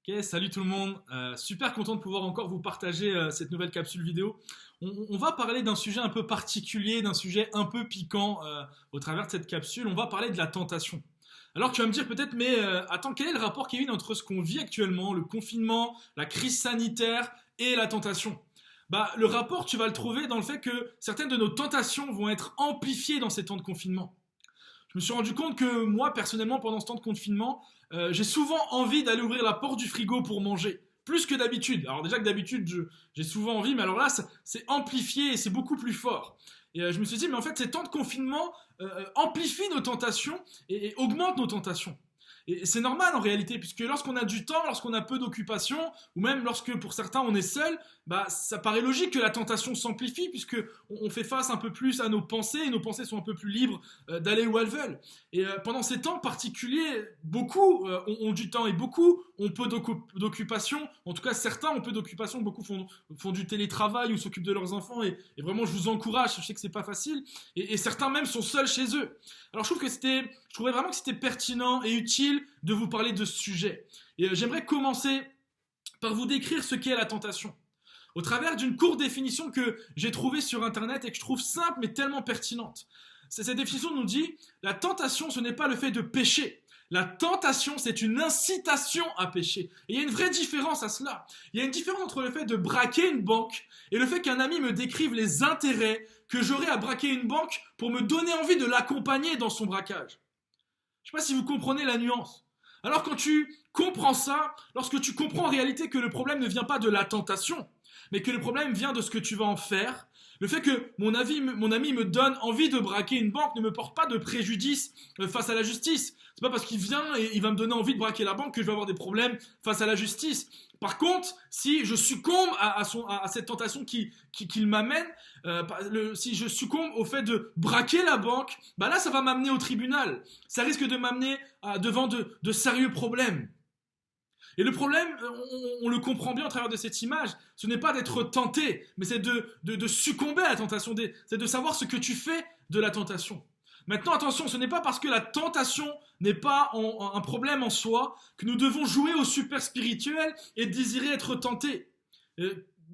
Ok, salut tout le monde. Super content de pouvoir encore vous partager cette nouvelle capsule vidéo. On va parler d'un sujet un peu particulier, d'un sujet un peu piquant au travers de cette capsule. On va parler de la tentation. Alors tu vas me dire peut-être, mais attends, quel est le rapport, Kevin, entre ce qu'on vit actuellement, le confinement, la crise sanitaire et la tentation? Bah, le rapport, tu vas le trouver dans le fait que certaines de nos tentations vont être amplifiées dans ces temps de confinement. Je me suis rendu compte que moi, personnellement, pendant ce temps de confinement, j'ai souvent envie d'aller ouvrir la porte du frigo pour manger. Plus que d'habitude. Alors déjà que d'habitude, j'ai souvent envie, mais alors là, c'est amplifié et c'est beaucoup plus fort. Et je me suis dit, mais en fait, ces temps de confinement amplifient nos tentations et augmentent nos tentations. Et c'est normal en réalité, puisque lorsqu'on a du temps, lorsqu'on a peu d'occupation, ou même lorsque pour certains on est seul, bah ça paraît logique que la tentation s'amplifie, puisque on fait face un peu plus à nos pensées, et nos pensées sont un peu plus libres d'aller où elles veulent. Et pendant ces temps particuliers, beaucoup ont du temps et beaucoup ont peu d'occupation. En tout cas, certains ont peu d'occupation, beaucoup font du télétravail ou s'occupent de leurs enfants. Et vraiment, je vous encourage, je sais que c'est pas facile. Et certains même sont seuls chez eux. Alors je trouvais vraiment que c'était pertinent et utile de vous parler de ce sujet. Et j'aimerais commencer par vous décrire ce qu'est la tentation. Au travers d'une courte définition que j'ai trouvée sur internet et que je trouve simple mais tellement pertinente. Cette définition nous dit, la tentation ce n'est pas le fait de pécher. La tentation, c'est une incitation à pécher. Et il y a une vraie différence à cela. Il y a une différence entre le fait de braquer une banque et le fait qu'un ami me décrive les intérêts que j'aurais à braquer une banque pour me donner envie de l'accompagner dans son braquage. Je ne sais pas si vous comprenez la nuance. Alors quand tu comprends ça, lorsque tu comprends en réalité que le problème ne vient pas de la tentation, mais que le problème vient de ce que tu vas en faire, le fait que mon ami me donne envie de braquer une banque ne me porte pas de préjudice face à la justice. C'est pas parce qu'il vient et il va me donner envie de braquer la banque que je vais avoir des problèmes face à la justice. Par contre, si je succombe à cette tentation qu'il m'amène, si je succombe au fait de braquer la banque, bah là ça va m'amener au tribunal. Ça risque de m'amener devant de sérieux problèmes. Et le problème, on le comprend bien à travers de cette image, ce n'est pas d'être tenté, mais c'est de succomber à la tentation, c'est de savoir ce que tu fais de la tentation. Maintenant, attention, ce n'est pas parce que la tentation n'est pas un problème en soi que nous devons jouer au super spirituel et désirer être tentés.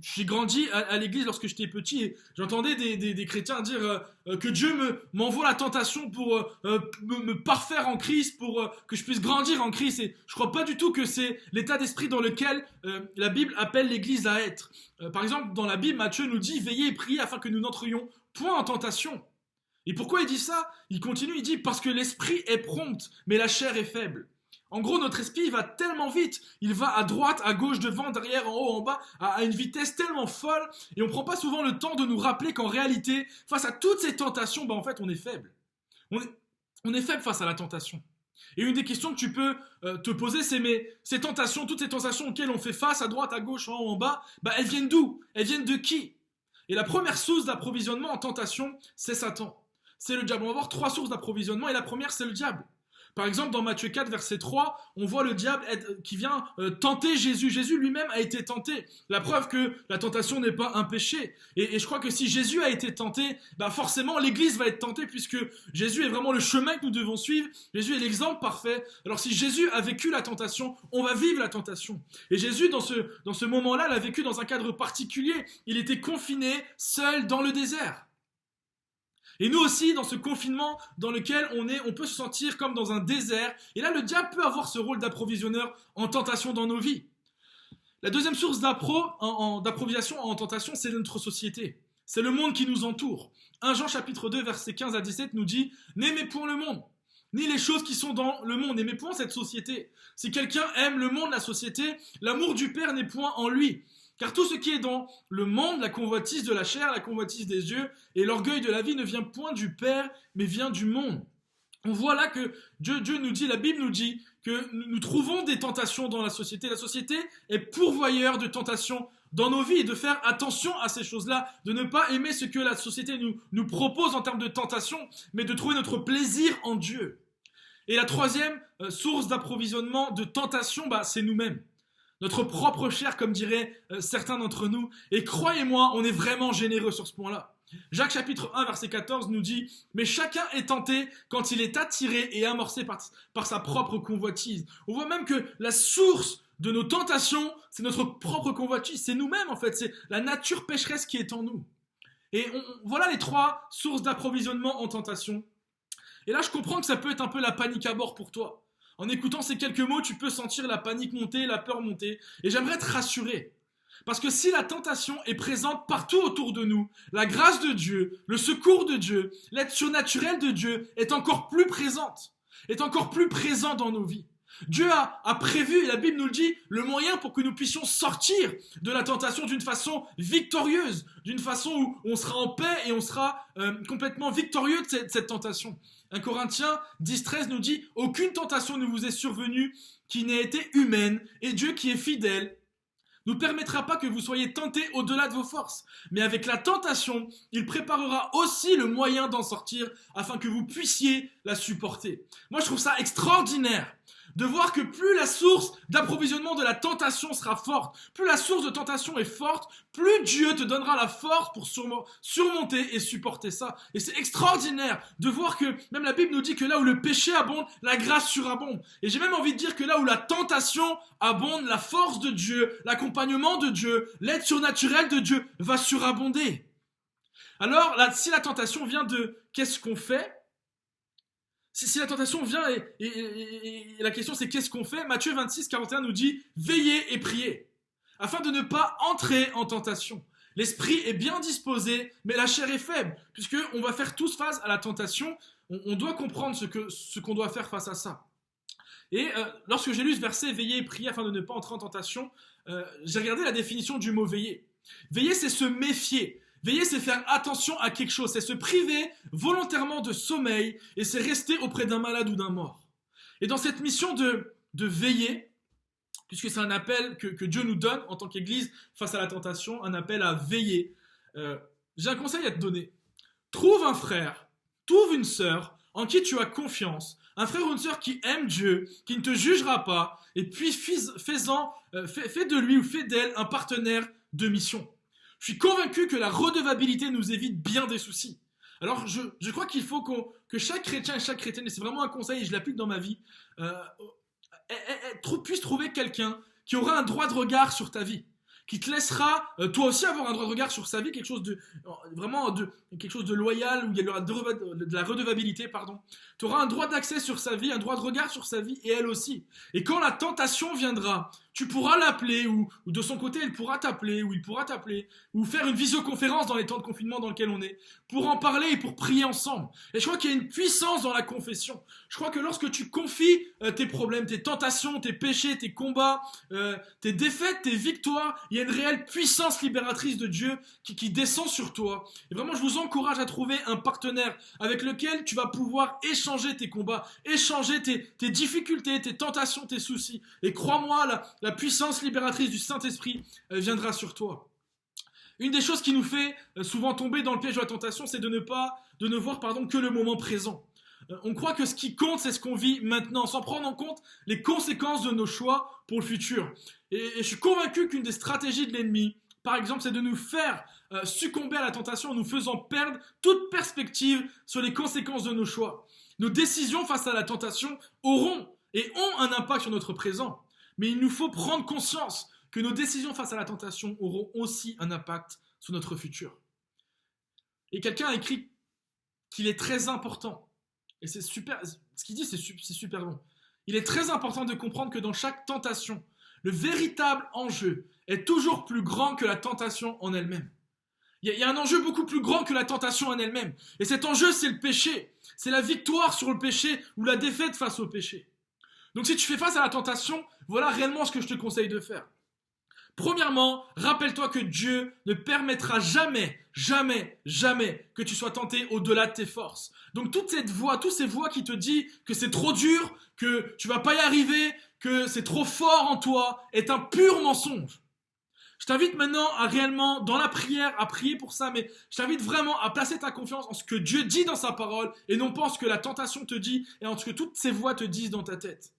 J'ai grandi à l'église lorsque j'étais petit et j'entendais des chrétiens dire que Dieu m'envoie la tentation pour me parfaire en Christ, pour que je puisse grandir en Christ. Et je crois pas du tout que c'est l'état d'esprit dans lequel la Bible appelle l'église à être. Par exemple, dans la Bible, Matthieu nous dit « Veillez et priez afin que nous n'entrions point en tentation ». Et pourquoi il dit ça? Il continue, il dit « Parce que l'esprit est prompt, mais la chair est faible ». En gros, notre esprit va tellement vite, il va à droite, à gauche, devant, derrière, en haut, en bas, à une vitesse tellement folle, et on ne prend pas souvent le temps de nous rappeler qu'en réalité, face à toutes ces tentations, bah en fait, on est faible. On est faible face à la tentation. Et une des questions que tu peux te poser, c'est mais ces tentations, toutes ces tentations auxquelles on fait face, à droite, à gauche, en haut, en bas, bah elles viennent d'où? Elles viennent de qui? Et la première source d'approvisionnement en tentation, c'est Satan. C'est le diable. On va voir trois sources d'approvisionnement, et la première, c'est le diable. Par exemple, dans Matthieu 4, verset 3, on voit le diable qui vient tenter Jésus. Jésus lui-même a été tenté. La preuve que la tentation n'est pas un péché. Et je crois que si Jésus a été tenté, bah forcément l'Église va être tentée puisque Jésus est vraiment le chemin que nous devons suivre. Jésus est l'exemple parfait. Alors si Jésus a vécu la tentation, on va vivre la tentation. Et Jésus, dans ce moment-là, l'a vécu dans un cadre particulier. Il était confiné, seul, dans le désert. Et nous aussi, dans ce confinement dans lequel on peut se sentir comme dans un désert. Et là, le diable peut avoir ce rôle d'approvisionneur en tentation dans nos vies. La deuxième source d'approvisionnement en tentation, c'est notre société. C'est le monde qui nous entoure. 1 Jean chapitre 2, versets 15 à 17 nous dit « N'aimez point le monde, ni les choses qui sont dans le monde. N'aimez point cette société. Si quelqu'un aime le monde, la société, l'amour du Père n'est point en lui. » Car tout ce qui est dans le monde, la convoitise de la chair, la convoitise des yeux et l'orgueil de la vie ne vient point du Père, mais vient du monde. On voit là que Dieu nous dit, la Bible nous dit que nous trouvons des tentations dans la société. La société est pourvoyeur de tentations dans nos vies et de faire attention à ces choses-là, de ne pas aimer ce que la société nous propose en termes de tentation, mais de trouver notre plaisir en Dieu. Et la troisième source d'approvisionnement de tentation, c'est nous-mêmes. Notre propre chair, comme diraient certains d'entre nous. Et croyez-moi, on est vraiment généreux sur ce point-là. Jacques chapitre 1, verset 14 nous dit « Mais chacun est tenté quand il est attiré et amorcé par sa propre convoitise. » On voit même que la source de nos tentations, c'est notre propre convoitise, c'est nous-mêmes en fait, c'est la nature pécheresse qui est en nous. Et voilà les 3 sources d'approvisionnement en tentation. Et là, je comprends que ça peut être un peu la panique à bord pour toi. En écoutant ces quelques mots, tu peux sentir la panique monter, la peur monter. Et j'aimerais te rassurer. Parce que si la tentation est présente partout autour de nous, la grâce de Dieu, le secours de Dieu, l'aide surnaturelle de Dieu est encore plus présente, est encore plus présent dans nos vies. Dieu a prévu, et la Bible nous le dit, le moyen pour que nous puissions sortir de la tentation d'une façon victorieuse, d'une façon où on sera en paix et on sera complètement victorieux de cette tentation. 1 Corinthiens 10,13 nous dit « Aucune tentation ne vous est survenue qui n'ait été humaine, et Dieu qui est fidèle ne permettra pas que vous soyez tentés au-delà de vos forces. Mais avec la tentation, il préparera aussi le moyen d'en sortir afin que vous puissiez la supporter. » Moi, je trouve ça extraordinaire de voir que plus la source d'approvisionnement de la tentation sera forte, plus la source de tentation est forte, plus Dieu te donnera la force pour surmonter et supporter ça. Et c'est extraordinaire de voir que même la Bible nous dit que là où le péché abonde, la grâce surabonde. Et j'ai même envie de dire que là où la tentation abonde, la force de Dieu, l'accompagnement de Dieu, l'aide surnaturelle de Dieu va surabonder. Alors, là, si la tentation vient de qu'est-ce qu'on fait ? Si la tentation vient et la question c'est qu'est-ce qu'on fait ? Matthieu 26, 41 nous dit « Veillez et priez, afin de ne pas entrer en tentation. L'esprit est bien disposé, mais la chair est faible. » Puisqu'on va faire tous face à la tentation, on doit comprendre ce qu'on doit faire face à ça. Et lorsque j'ai lu ce verset « Veillez et priez afin de ne pas entrer en tentation », j'ai regardé la définition du mot « veiller ». Veiller, c'est se méfier. Veiller, c'est faire attention à quelque chose, c'est se priver volontairement de sommeil et c'est rester auprès d'un malade ou d'un mort. Et dans cette mission de veiller, puisque c'est un appel que Dieu nous donne en tant qu'Église face à la tentation, un appel à veiller, j'ai un conseil à te donner. Trouve un frère, trouve une sœur en qui tu as confiance, un frère ou une sœur qui aime Dieu, qui ne te jugera pas, et puis fais de lui ou fais d'elle un partenaire de mission. Je suis convaincu que la redevabilité nous évite bien des soucis. Alors, je crois qu'il faut que chaque chrétien et chaque chrétienne, et c'est vraiment un conseil et je l'applique dans ma vie, puisse trouver quelqu'un qui aura un droit de regard sur ta vie, qui te laissera toi aussi avoir un droit de regard sur sa vie, quelque chose de loyal, où il y aura de la redevabilité, pardon. Tu auras un droit d'accès sur sa vie, un droit de regard sur sa vie, et elle aussi. Et quand la tentation viendra, tu pourras l'appeler, ou de son côté, elle pourra t'appeler, ou il pourra t'appeler, ou faire une visioconférence dans les temps de confinement dans lesquels on est, pour en parler et pour prier ensemble. Et je crois qu'il y a une puissance dans la confession. Je crois que lorsque tu confies tes problèmes, tes tentations, tes péchés, tes combats, tes défaites, tes victoires, il y a une réelle puissance libératrice de Dieu qui descend sur toi. Et vraiment, je vous encourage à trouver un partenaire avec lequel tu vas pouvoir échanger tes combats, échanger tes difficultés, tes tentations, tes soucis. Et crois-moi, la puissance libératrice du Saint-Esprit viendra sur toi. Une des choses qui nous fait souvent tomber dans le piège de la tentation, c'est de ne voir que le moment présent. On croit que ce qui compte, c'est ce qu'on vit maintenant, sans prendre en compte les conséquences de nos choix pour le futur. Et je suis convaincu qu'une des stratégies de l'ennemi, par exemple, c'est de nous faire succomber à la tentation en nous faisant perdre toute perspective sur les conséquences de nos choix. Nos décisions face à la tentation auront et ont un impact sur notre présent. Mais il nous faut prendre conscience que nos décisions face à la tentation auront aussi un impact sur notre futur. Et quelqu'un a écrit qu'il est très important, et c'est super, ce qu'il dit c'est super bon. Il est très important de comprendre que dans chaque tentation, le véritable enjeu est toujours plus grand que la tentation en elle-même. Il y a un enjeu beaucoup plus grand que la tentation en elle-même. Et cet enjeu, c'est le péché. C'est la victoire sur le péché ou la défaite face au péché. Donc si tu fais face à la tentation, voilà réellement ce que je te conseille de faire. Premièrement, rappelle-toi que Dieu ne permettra jamais que tu sois tenté au-delà de tes forces. Donc toutes ces voix qui te disent que c'est trop dur, que tu vas pas y arriver, que c'est trop fort en toi, est un pur mensonge. Je t'invite maintenant à réellement, dans la prière, à prier pour ça, mais je t'invite vraiment à placer ta confiance en ce que Dieu dit dans sa parole et non pas en ce que la tentation te dit et en ce que toutes ces voix te disent dans ta tête.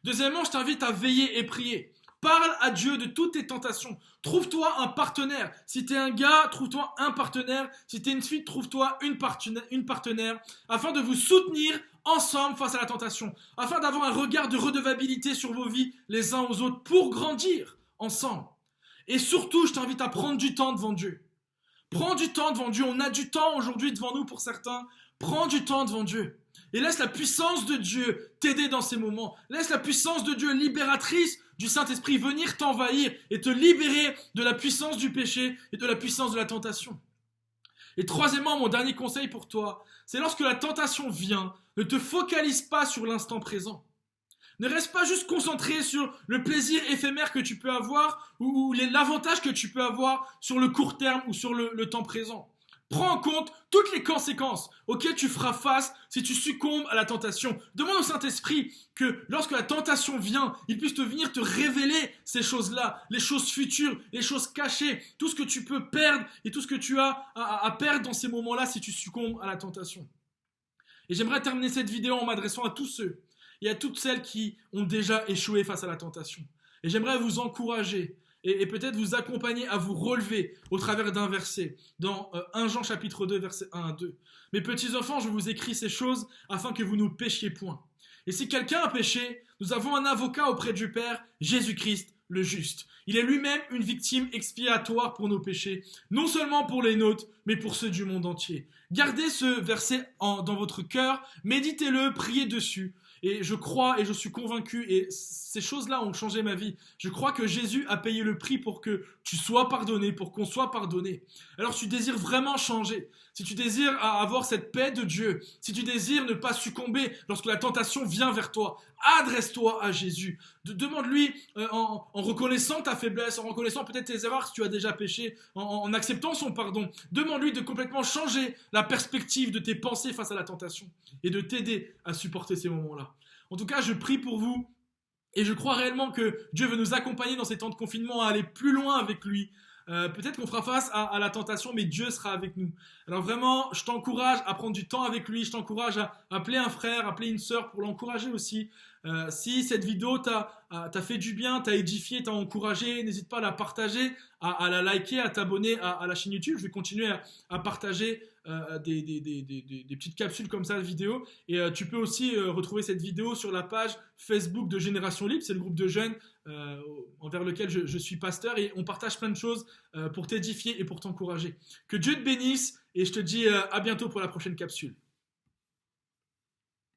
Deuxièmement, je t'invite à veiller et prier. Parle à Dieu de toutes tes tentations. Trouve-toi un partenaire. Si tu es un gars, trouve-toi un partenaire. Si tu es une fille, trouve-toi une partenaire afin de vous soutenir ensemble face à la tentation, afin d'avoir un regard de redevabilité sur vos vies les uns aux autres pour grandir ensemble. Et surtout, je t'invite à prendre du temps devant Dieu. Prends du temps devant Dieu. On a du temps aujourd'hui devant nous pour certains. Prends du temps devant Dieu. Et laisse la puissance de Dieu t'aider dans ces moments. Laisse la puissance de Dieu libératrice du Saint-Esprit venir t'envahir et te libérer de la puissance du péché et de la puissance de la tentation. Et troisièmement, mon dernier conseil pour toi, c'est lorsque la tentation vient, ne te focalise pas sur l'instant présent. Ne reste pas juste concentré sur le plaisir éphémère que tu peux avoir ou l'avantage que tu peux avoir sur le court terme ou sur le temps présent. Prends en compte toutes les conséquences auxquelles tu feras face si tu succombes à la tentation. Demande au Saint-Esprit que lorsque la tentation vient, il puisse venir te révéler ces choses-là, les choses futures, les choses cachées, tout ce que tu peux perdre et tout ce que tu as à perdre dans ces moments-là si tu succombes à la tentation. Et j'aimerais terminer cette vidéo en m'adressant à tous ceux et à toutes celles qui ont déjà échoué face à la tentation. Et j'aimerais vous encourager et peut-être vous accompagner à vous relever au travers d'un verset dans 1 Jean chapitre 2 versets 1 à 2. Mes petits enfants, je vous écris ces choses afin que vous ne péchiez point. Et si quelqu'un a péché, nous avons un avocat auprès du Père, Jésus-Christ le juste. Il est lui-même une victime expiatoire pour nos péchés, non seulement pour les nôtres, mais pour ceux du monde entier. Gardez ce verset dans votre cœur, méditez-le, priez dessus. Et je crois et je suis convaincu, et ces choses-là ont changé ma vie. Je crois que Jésus a payé le prix pour que tu sois pardonné, pour qu'on soit pardonné. Alors si tu désires vraiment changer, si tu désires avoir cette paix de Dieu, si tu désires ne pas succomber lorsque la tentation vient vers toi, adresse-toi à Jésus. Demande-lui en reconnaissant ta faiblesse, en reconnaissant peut-être tes erreurs si tu as déjà péché, en acceptant son pardon. Demande-lui de complètement changer la perspective de tes pensées face à la tentation et de t'aider à supporter ces moments-là. En tout cas, je prie pour vous et je crois réellement que Dieu veut nous accompagner dans ces temps de confinement à aller plus loin avec lui. Peut-être qu'on fera face à la tentation, mais Dieu sera avec nous. Alors vraiment, je t'encourage à prendre du temps avec lui, je t'encourage à appeler un frère, appeler une sœur pour l'encourager aussi. Si cette vidéo t'a fait du bien, t'a édifié, t'a encouragé, n'hésite pas à la partager, à la liker, à t'abonner à la chaîne YouTube. Je vais continuer à partager des petites capsules comme ça de vidéos. Et tu peux aussi retrouver cette vidéo sur la page Facebook de Génération Libre. C'est le groupe de jeunes envers lequel je suis pasteur. Et on partage plein de choses pour t'édifier et pour t'encourager. Que Dieu te bénisse et je te dis à bientôt pour la prochaine capsule.